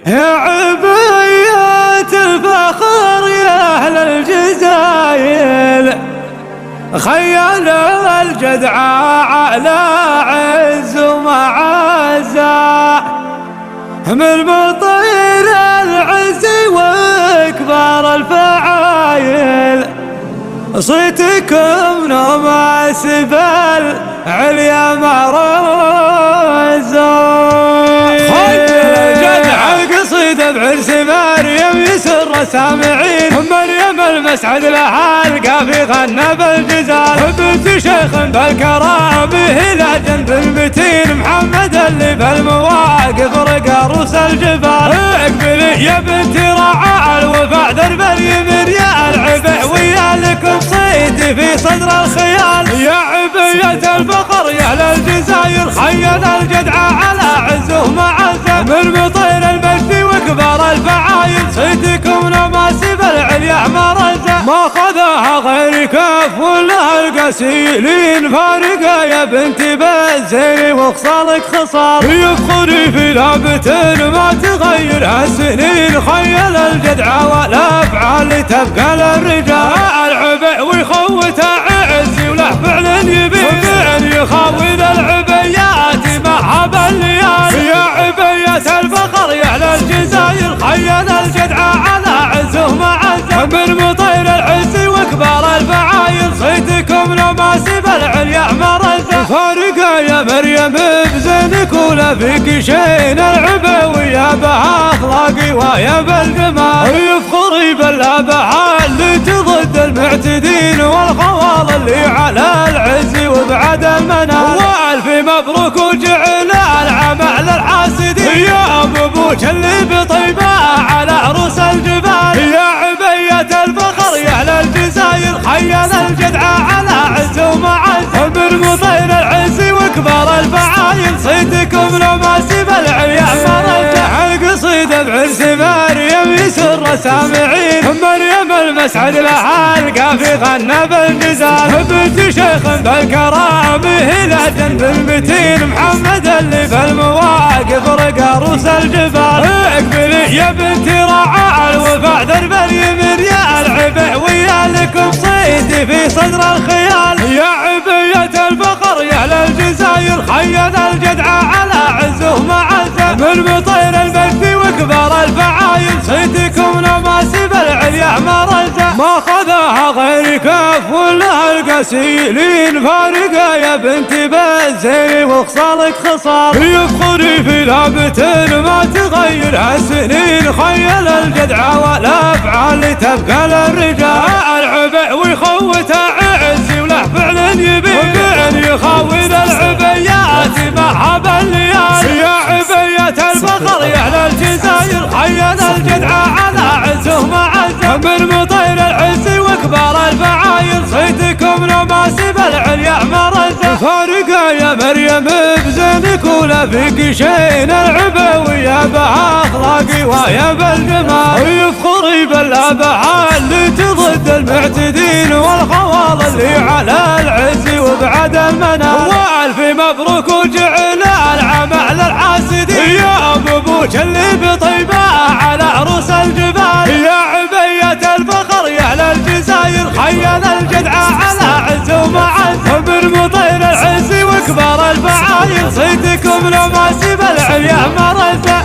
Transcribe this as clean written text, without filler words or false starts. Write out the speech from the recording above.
يا عبيات الفخر يا أهل الجزاير، خيال الجدعاء على عز ومعزة، من مطير العز وكبار الفعايل، صيتكم نماسب العليا مرزة. قصيدة بعرس مريم يسر سامعين، مريم المسعد لها القافي غنى بالجزال، بنت شيخ بالكرامه لا جنب المتين، محمد اللي بالمواقف رقى روس الجبال. اقبلي يا بنت راعى الوفاء درب اليمين، يا العبء ويا لكم صيدي في صدر الخيال، يا عبية الفخر يا للجزاير، خيل الجدعاء على عزه ومعزه، من مطير المجد وكبار الفعايل، صيتكم نماسب العليا مرزه، ما خذاها غير كف ولا القسيلين، فارقه يا بنتي بالزين وخصالك خصال، يفخري في لابة ما تغير هالسنين، خيل الجدعاء والافعال تبقى للرجال، العبء ويخوته عزي وله فعل يبين، فعل يخاوذ العبيات معها بالليال، يا عبية الفخر يا للجزاير، خيل الجدعاء على عزه ومعزه، من مطير العز وكبار الفعايل، صيتكم نماسب العليا مرزه، فارقه يا مريم بزينك ولا فيك شين، العبوية بها اخلاقي ويا بالجمال، يفخري بالابعاد اللي تضد المعتدين، والخوال اللي على العز وبعد المنال، والف مبروك وجعل العمل الحاسدين، يا ابوك اللي بطيبه على عروس الجبال، يا عبية الفخر يا للجزاير، خيل الجدعاء على عز ومعزه، من مطير العز وكبار الفعايل، صيتكم نماسب العليا مرزه. القصيدة بعرس مريم يسر سامعين، مريم المسعد لها القافي غنى بالجزال، بنت شيخ بالكرامه لا جنب المتين، محمد اللي بالمواقف رقى روس الجبال. اقبلي يا بنت راعى الوفاء درب اليمين، يا العبء ويا لكم صيدي في صدر الخيال، يا عبية الفخر يا للجزاير، خيل الجدعاء على عزه ومعزه، من مطير المجد وكبار الفعايل، صيتكم نماسب العليا مرزه، ما خذاها غير كف ولا القسيلين، فارقه يا بنتي بالزين وخصالك خصال، يفخري في لابة ما تغير هالسنين، خيل الجدعاء والافعال تبقى للرجال، العبء ويخوته عزي وله فعل يبين، فعل يخاوذ العبيات معها بالليال، يا عبية الفخر يا للجزاير، خيل الجدعاء على عزه ومعزه، من مطير العز وكبار الفعايل، صيتكم نماسب العليا مرزه، فارقه يا مريم بزينك ولا فيك شين، العبوية بها اخلاقي ويا بالجمال، يفخري بالابعاد اللي تضد المعتدين، والخوال اللي على العز وبعد المنال، والف مبروك وجعل العمل الحاسدين، يا ابوك اللي بطيبه على عروس الجبال، يا عبية الفخر يا للجزاير، خيل الجدعاء على عز ومعزه، من مطير العز وكبار الفعايل، صيتكم نماسب العليا مرزه.